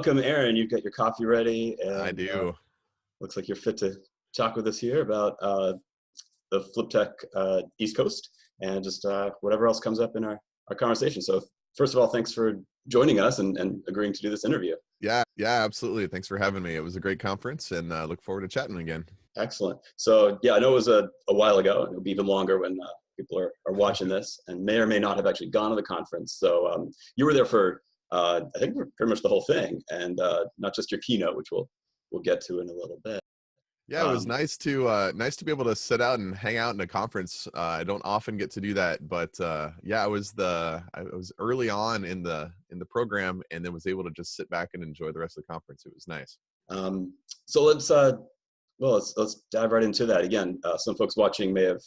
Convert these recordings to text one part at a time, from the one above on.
welcome, Aaron. You've got your coffee ready, and I do. looks like you're fit to talk with us here about the FlipTech East Coast and just whatever else comes up in our conversation. So first of all, thanks for joining us and agreeing to do this interview. Yeah, absolutely. Thanks for having me. It was a great conference, and look forward to chatting again. Excellent. So yeah, I know it was a while ago, and it'll be even longer when people are watching this and may or may not have actually gone to the conference. So you were there for I think pretty much the whole thing, and not just your keynote, which we'll get to in a little bit. Yeah, it was nice to be able to sit out and hang out in a conference. I don't often get to do that, but yeah, I was early on in the program, and then was able to just sit back and enjoy the rest of the conference. It was nice. So let's dive right into that. Again, some folks watching may have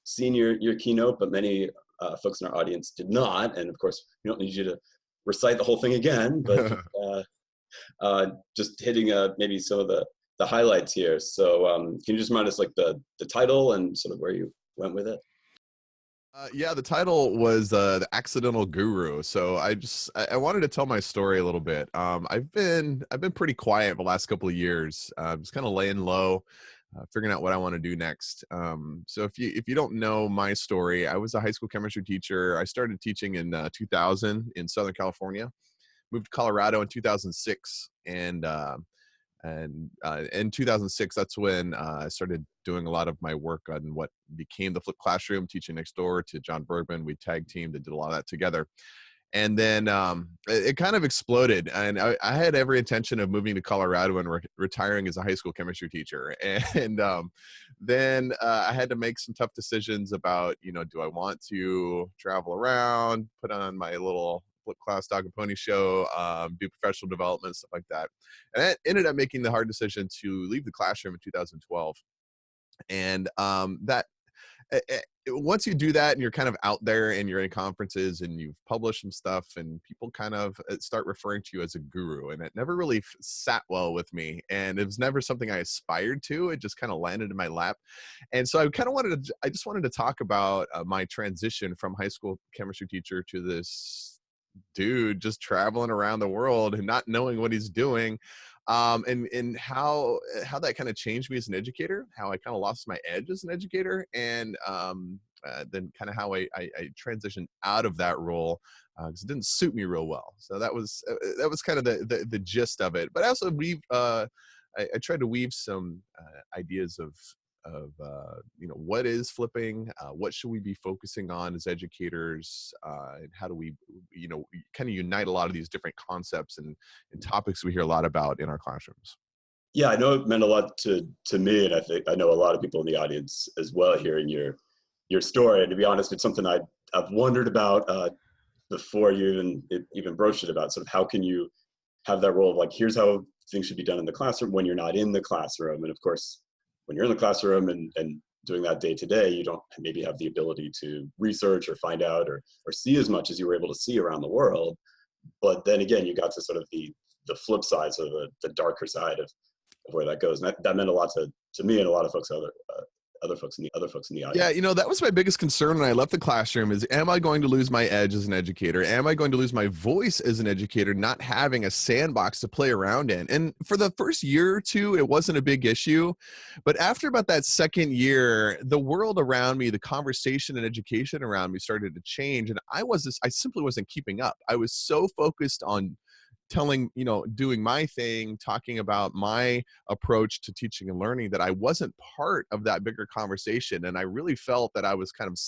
seen your keynote, but many folks in our audience did not. And of course, we don't need you to recite the whole thing again, but just hitting maybe some of the highlights here. So can you just remind us like the title and sort of where you went with it? Yeah, the title was The Accidental Guru. So I wanted to tell my story a little bit. I've been pretty quiet the last couple of years, just kind of laying low, figuring out what I want to do next. So if you don't know my story, I was a high school chemistry teacher. I started teaching in 2000 in Southern California, moved to Colorado in 2006, and in 2006, that's when I started doing a lot of my work on what became the Flip Classroom, teaching next door to Jon Bergmann. We tag teamed and did a lot of that together. And then it kind of exploded. And I had every intention of moving to Colorado and retiring as a high school chemistry teacher. And then I had to make some tough decisions about, do I want to travel around, put on my little Flip Class Dog and Pony show, do professional development, stuff like that. And I ended up making the hard decision to leave the classroom in 2012. And once you do that and you're kind of out there and you're in conferences and you've published some stuff and people kind of start referring to you as a guru, and it never really sat well with me, and it was never something I aspired to. It just kind of landed in my lap. And so I just wanted to talk about my transition from high school chemistry teacher to this dude just traveling around the world and not knowing what he's doing, and how that kind of changed me as an educator, how I kind of lost my edge as an educator, and then kind of how I transitioned out of that role because it didn't suit me real well. So that was kind of the gist of it. But I also I tried to weave some ideas of what is flipping, what should we be focusing on as educators, and how do we kind of unite a lot of these different concepts and topics we hear a lot about in our classrooms. Yeah, I know it meant a lot to me, and I know a lot of people in the audience as well hearing your story. And to be honest, it's something I've wondered about before you even broached it about. Sort of how can you have that role of like, here's how things should be done in the classroom when you're not in the classroom, and of course, when you're in the classroom and doing that day to day, you don't maybe have the ability to research or find out or see as much as you were able to see around the world. But then again, you got to sort of the flip side, so the darker side of where that goes. And that meant a lot to me and a lot of folks, other folks in the audience. Yeah, that was my biggest concern when I left the classroom is, am I going to lose my edge as an educator? Am I going to lose my voice as an educator, not having a sandbox to play around in? And for the first year or two, it wasn't a big issue. But after about that second year, the world around me, the conversation and education around me started to change. And I simply wasn't keeping up. I was so focused on doing my thing, talking about my approach to teaching and learning, that I wasn't part of that bigger conversation. And I really felt that I was kind of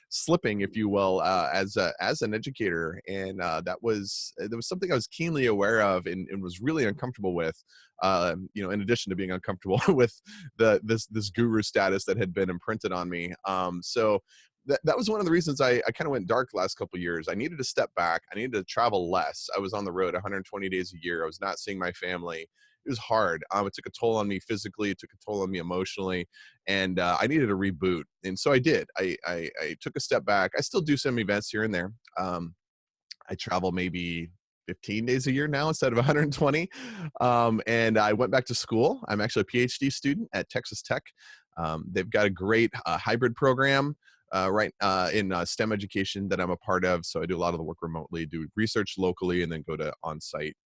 slipping, if you will, as an educator. And there was something I was keenly aware of and was really uncomfortable with, in addition to being uncomfortable with this guru status that had been imprinted on me. So that was one of the reasons I kind of went dark the last couple of years. I needed to step back. I needed to travel less. I was on the road 120 days a year. I was not seeing my family. It was hard. It took a toll on me physically. It took a toll on me emotionally. And I needed a reboot. And so I did. I took a step back. I still do some events here and there. I travel maybe 15 days a year now instead of 120. And I went back to school. I'm actually a PhD student at Texas Tech. They've got a great hybrid program. in STEM education that I'm a part of. So I do a lot of the work remotely, do research locally, and then go to on-site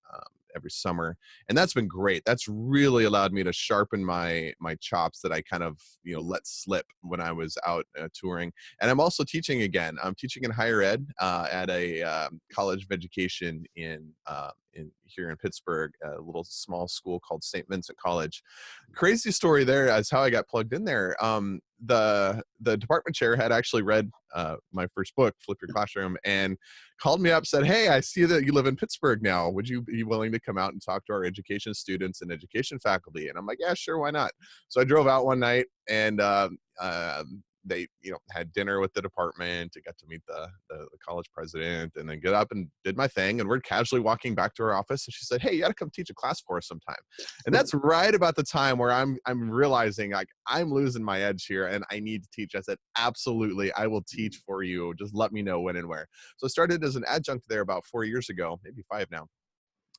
every summer. And that's been great. That's really allowed me to sharpen my chops that I kind of, let slip when I was out touring. And I'm also teaching again. I'm teaching in higher ed at a college of education in here in Pittsburgh, a little small school called St. Vincent College. Crazy story there as how I got plugged in there. The department chair had actually read my first book, Flip Your Classroom, and called me up, said, "Hey, I see that you live in Pittsburgh now. Would you be willing to come out and talk to our education students and education faculty?" And I'm like, "Yeah, sure, why not?" So I drove out one night, and they had dinner with the department. I got to meet the college president, and then get up and did my thing, and we're casually walking back to her office, and she said, "Hey, you got to come teach a class for us sometime." And that's right about the time where I'm realizing, like, I'm losing my edge here and I need to teach. I said, "Absolutely, I will teach for you. Just let me know when and where." So I started as an adjunct there about 4 years ago, maybe 5 now.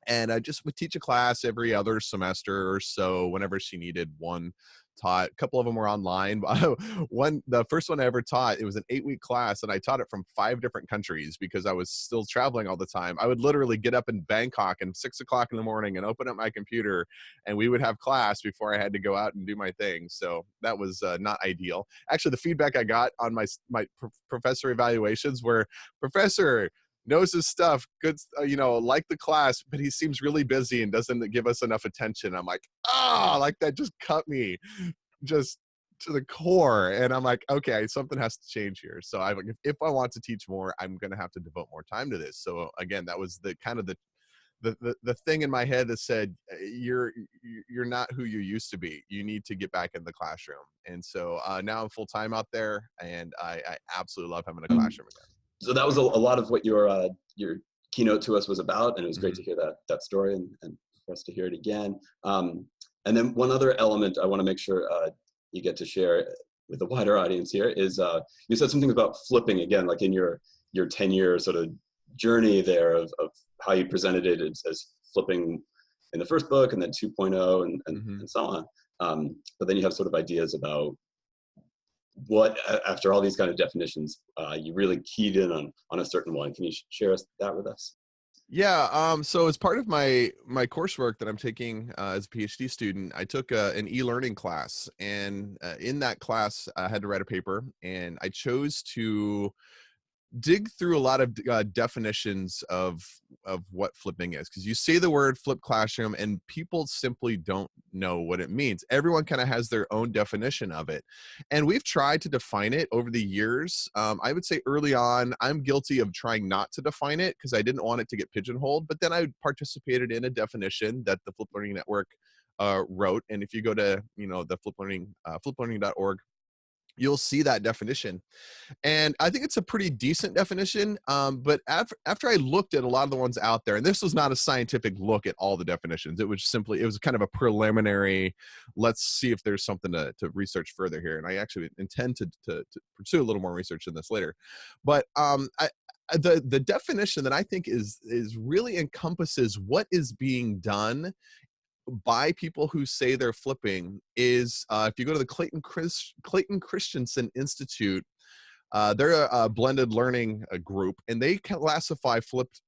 And I just would teach a class every other semester or so whenever she needed one taught. A couple of them were online. The first one I ever taught, it was an 8-week class, and I taught it from 5 different countries because I was still traveling all the time. I would literally get up in Bangkok at 6 o'clock in the morning and open up my computer, and we would have class before I had to go out and do my thing. So that was not ideal. Actually, the feedback I got on my professor evaluations were, "Professor knows his stuff, good, like the class, but he seems really busy and doesn't give us enough attention." I'm like, like that just cut me just to the core. And I'm like, okay, something has to change here. So if I want to teach more, I'm going to have to devote more time to this. So again, that was the kind of the thing in my head that said, you're not who you used to be. You need to get back in the classroom. And so now I'm full time out there, and I absolutely love having a classroom again. So that was a lot of what your keynote to us was about, and it was great to hear that story and for us to hear it again. And then one other element I want to make sure you get to share with the wider audience here is you said something about flipping again, like in your 10-year sort of journey there of how you presented it as flipping in the first book and then 2.0 and so on. But then you have sort of ideas about what, after all these kind of definitions, you really keyed in on a certain one. Can you share that with us? Yeah, so as part of my coursework that I'm taking as a PhD student, I took an e-learning class, and in that class I had to write a paper, and I chose to dig through a lot of definitions of what flipping is, because you say the word flip classroom and people simply don't know what it means. Everyone kind of has their own definition of it, and we've tried to define it over the years. I would say early on I'm guilty of trying not to define it because I didn't want it to get pigeonholed, but then I participated in a definition that the Flip Learning Network wrote, and if you go to the fliplearning.org, you'll see that definition. And I think it's a pretty decent definition. But after I looked at a lot of the ones out there, and this was not a scientific look at all the definitions, it was kind of a preliminary, let's see if there's something to research further here. And I actually intend to pursue a little more research in this later. But the definition that I think is really encompasses what is being done by people who say they're flipping is, if you go to the Clayton Christensen Institute, they're a blended learning group, and they classify flipped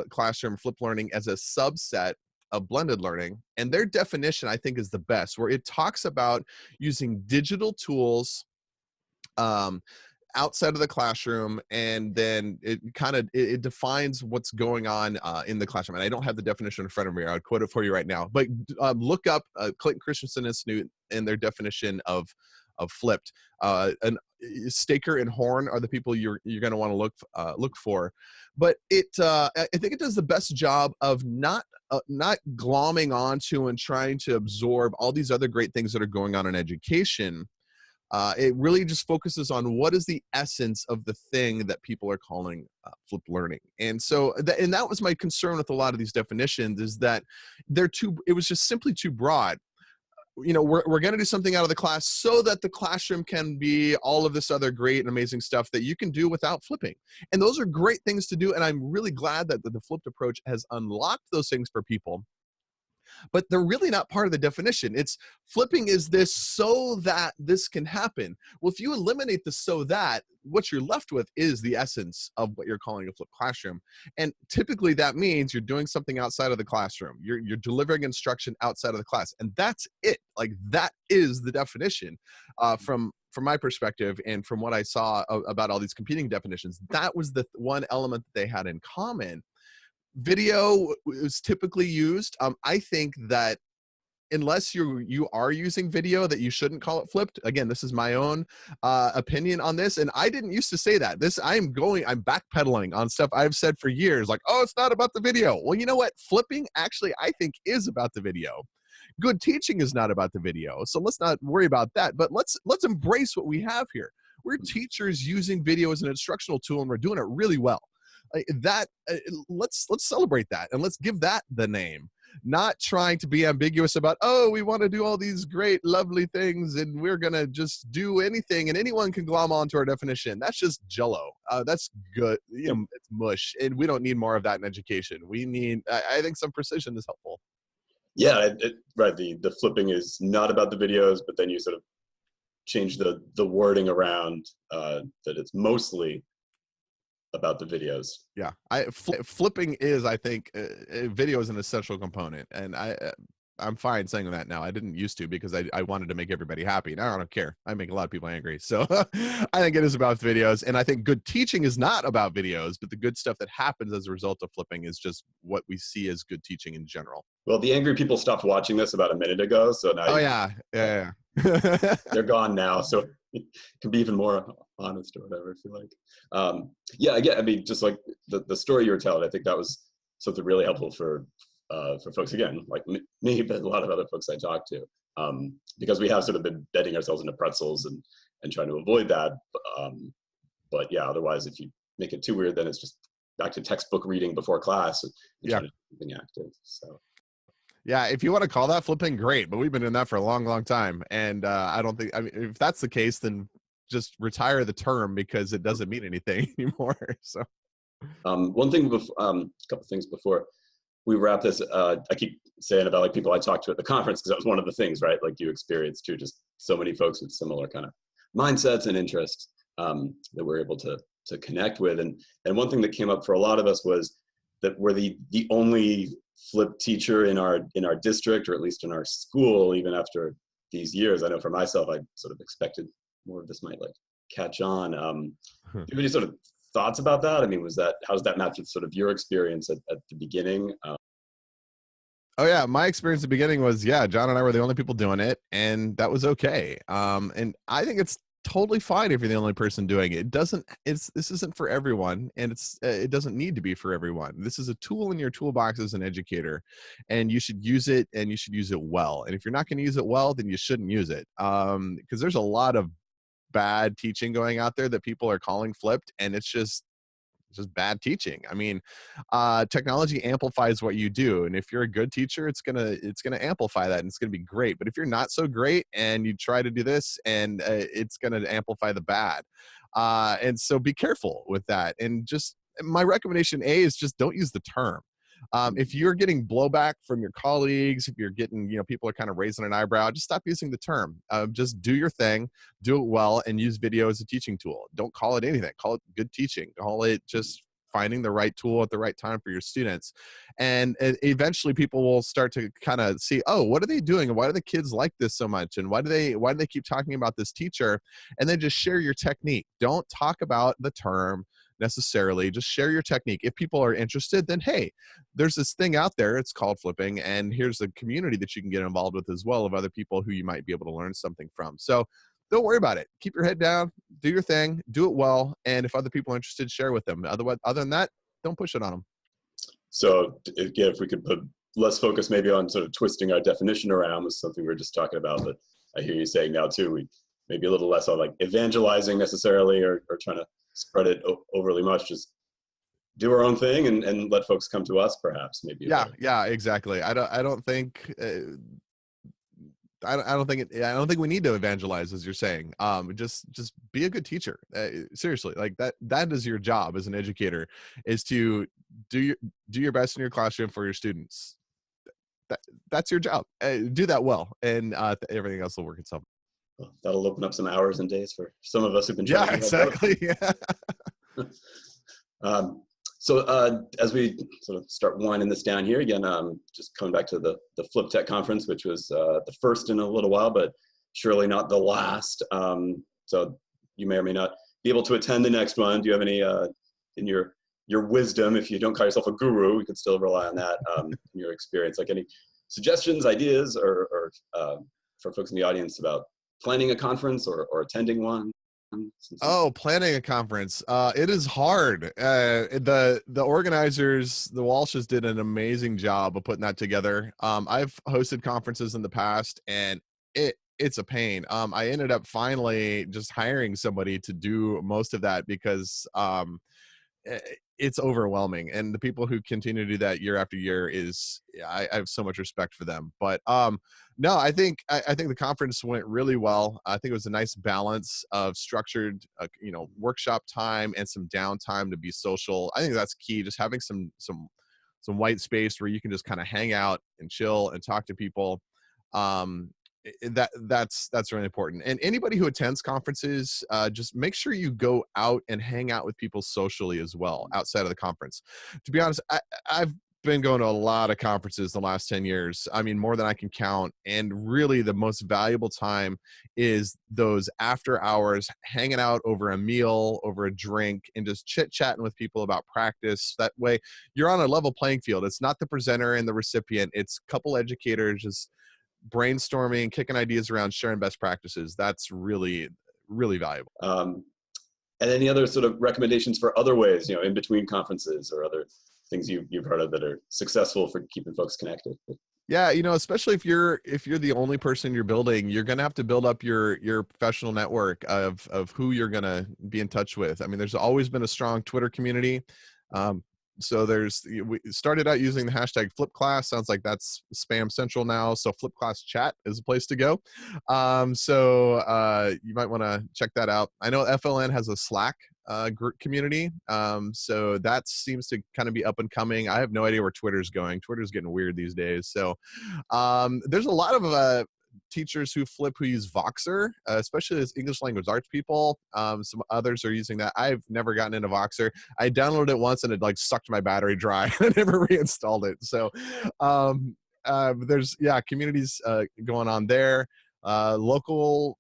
classroom, flip learning as a subset of blended learning. And their definition, I think, is the best, where it talks about using digital tools outside of the classroom, and then it defines what's going on in the classroom. And I don't have the definition in front of me. I would quote it for you right now, but look up Clayton Christensen Institute and their definition of flipped. And Staker and Horn are the people you're going to want to look for. But I think it does the best job of not glomming onto and trying to absorb all these other great things that are going on in education. It really just focuses on what is the essence of the thing that people are calling flipped learning. And so that was my concern with a lot of these definitions, is that it was just simply too broad. We're going to do something out of the class so that the classroom can be all of this other great and amazing stuff that you can do without flipping. And those are great things to do. And I'm really glad that the flipped approach has unlocked those things for people. but they're really not part of the definition. It's flipping is this so that this can happen. Well, if you eliminate the so that, what you're left with is the essence of what you're calling a flipped classroom. And typically that means you're doing something outside of the classroom. You're delivering instruction outside of the class. And that's it. Like that is the definition from my perspective and from what I saw about all these competing definitions. That was the one element that they had in common. Video is typically used. I think that unless you are using video, that you shouldn't call it flipped. Again, this is my own opinion on this, and I didn't used to say that. I'm backpedaling on stuff I've said for years, like, oh, it's not about the video. Well, you know what? Flipping actually, I think, is about the video. Good teaching is not about the video, so let's not worry about that. But let's embrace what we have here. We're teachers using video as an instructional tool, and we're doing it really well. Let's celebrate that, and let's give that the name. Not trying to be ambiguous about, oh, we want to do all these great, lovely things, and we're going to just do anything, and anyone can glom onto our definition. That's just jello. That's good. It's mush, and we don't need more of that in education. We need, I think some precision is helpful. Yeah, right. The flipping is not about the videos, but then you sort of change the wording around that it's mostly about the videos. Yeah, flipping is, I think, video is an essential component, and I'm fine saying that now. I didn't used to because I wanted to make everybody happy. Now I don't care. I make a lot of people angry. So I think it is about videos, and I think good teaching is not about videos, but the good stuff that happens as a result of flipping is just what we see as good teaching in general. Well, the angry people stopped watching this about a minute ago, so now yeah. They're gone now, so it can be even more honest or whatever if you like. Yeah, again, I mean, just like the story you were telling, I think that was something really helpful for folks, again, like me, but a lot of other folks I talk to, because we have sort of been bedding ourselves into pretzels and trying to avoid that. But yeah, otherwise, if you make it too weird, then it's just back to textbook reading before class and trying to do something active. So. Yeah, if you want to call that flipping, great. But we've been doing that for a long, long time. And I don't think, I mean, if that's the case, then just retire the term because it doesn't mean anything anymore. So one thing, a couple things before we wrap this, I keep saying about like people I talked to at the conference, because that was one of the things, right? Like you experienced too, just so many folks with similar kind of mindsets and interests that we're able to connect with. And one thing that came up for a lot of us was that we're the only flipped teacher in our district, or at least in our school, even after these years. I know for myself, I sort of expected more of this might like catch on. Do you have any sort of thoughts about that? I mean, how's that match with sort of your experience at the beginning? Oh yeah, my experience at the beginning was, yeah, John and I were the only people doing it, and that was okay. And I think it's totally fine if you're the only person doing it. This isn't for everyone, and it doesn't need to be for everyone. This is a tool in your toolbox as an educator, and you should use it, and you should use it well. And if you're not going to use it well, then you shouldn't use it, because there's a lot of bad teaching going out there that people are calling flipped, and it's just bad teaching. I mean, technology amplifies what you do, and if you're a good teacher, it's gonna amplify that, and it's gonna be great. But if you're not so great and you try to do this, and it's gonna amplify the bad, and so be careful with that. And just my recommendation is just don't use the term. If you're getting blowback from your colleagues, if you're getting, people are kind of raising an eyebrow, just stop using the term. Just do your thing, do it well, and use video as a teaching tool. Don't call it anything. Call it good teaching. Call it just finding the right tool at the right time for your students. And eventually people will start to kind of see, oh, what are they doing? And why do the kids like this so much? And why do they keep talking about this teacher? And then just share your technique. Don't talk about the term necessarily, just share your technique. If people are interested, then hey, there's this thing out there, it's called flipping, and here's a community that you can get involved with as well of other people who you might be able to learn something from. So don't worry about it. Keep your head down, do your thing, do it well, and if other people are interested, share with them. Other than that, don't push it on them. So again, if we could put less focus maybe on sort of twisting our definition around, was something we were just talking about, but I hear you saying now too, we maybe a little less on like evangelizing necessarily, or trying to spread it overly much. Just do our own thing and let folks come to us, perhaps. Maybe. Yeah, exactly. I don't think we need to evangelize, as you're saying. Just be a good teacher. Seriously, like that is your job as an educator, is to do your best in your classroom for your students. that's your job. Do that well, and everything else will work itself. Well, that'll open up some hours and days for some of us who've been trying Yeah, to do that exactly. Yeah. both. So as we sort of start winding this down here again, just coming back to the FlipTech conference, which was the first in a little while, but surely not the last. So you may or may not be able to attend the next one. Do you have any, in your wisdom, if you don't call yourself a guru, we could still rely on that, in your experience, like any suggestions, ideas, or for folks in the audience about planning a conference or attending one? Oh, planning a conference. It is hard. The organizers, the Walshes, did an amazing job of putting that together. I've hosted conferences in the past, and it's a pain. I ended up finally just hiring somebody to do most of that because it's overwhelming, and the people who continue to do that year after year I have so much respect for them. But no, I think the conference went really well. I think it was a nice balance of structured workshop time and some downtime to be social. I think that's key, just having some white space where you can just kind of hang out and chill and talk to people. That's really important. And anybody who attends conferences, just make sure you go out and hang out with people socially as well outside of the conference. To be honest, I've been going to a lot of conferences the last 10 years. I mean, more than I can count. And really the most valuable time is those after hours, hanging out over a meal, over a drink, and just chit-chatting with people about practice. That way you're on a level playing field. It's not the presenter and the recipient. It's a couple educators just brainstorming, kicking ideas around, sharing best practices. That's really, really valuable. And any other sort of recommendations for other ways, in between conferences or other things you've heard of that are successful for keeping folks connected? Yeah, especially if you're the only person in your building, you're gonna have to build up your professional network of who you're gonna be in touch with. I mean, there's always been a strong Twitter community. So we started out using the hashtag FlipClass. Sounds like that's spam central now. So FlipClass chat is a place to go. So you might want to check that out. I know FLN has a Slack group community. So that seems to kind of be up and coming. I have no idea where Twitter's going. Twitter's getting weird these days. So there's a lot of teachers who use Voxer, especially as English language arts people. Some others are using that. I've never gotten into Voxer. I downloaded it once and it sucked my battery dry. I never reinstalled it. So there's communities going on there. Local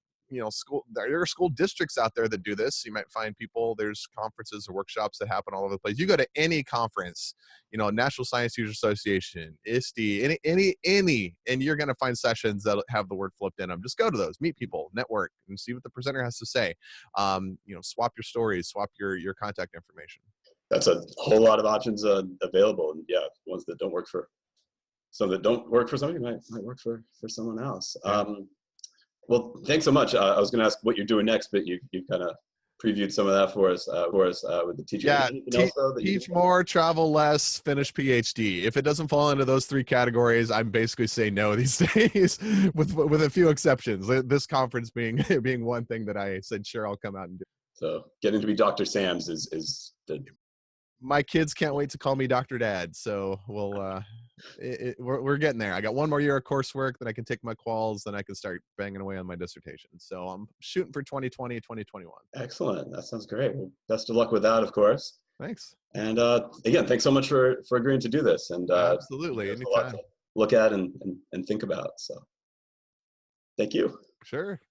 there are school districts out there that do this. You might find people, there's conferences or workshops that happen all over the place. You go to any conference, National Science Teachers Association, ISTE, any, and you're going to find sessions that have the word flipped in them. Just go to those, meet people, network, and see what the presenter has to say. Swap your stories, swap your contact information. That's a whole lot of options available. And ones that don't work for some somebody might work for someone else. Yeah. Well, thanks so much. I was going to ask what you're doing next, but you kind of previewed some of that for us with the teaching. Yeah, teach more, travel less, finish PhD. If it doesn't fall into those three categories, I'm basically saying no these days, with a few exceptions. This conference being one thing that I said, sure, I'll come out and do. So getting to be Dr. Sam's is the. My kids can't wait to call me Dr. Dad. So we're getting there. I got one more year of coursework, then I can take my quals, then I can start banging away on my dissertation. So I'm shooting for 2020, 2021. Excellent. That sounds great. Well, best of luck with that, of course. Thanks. And again, thanks so much for agreeing to do this. And absolutely, anytime. A lot to look at and think about. So thank you. Sure.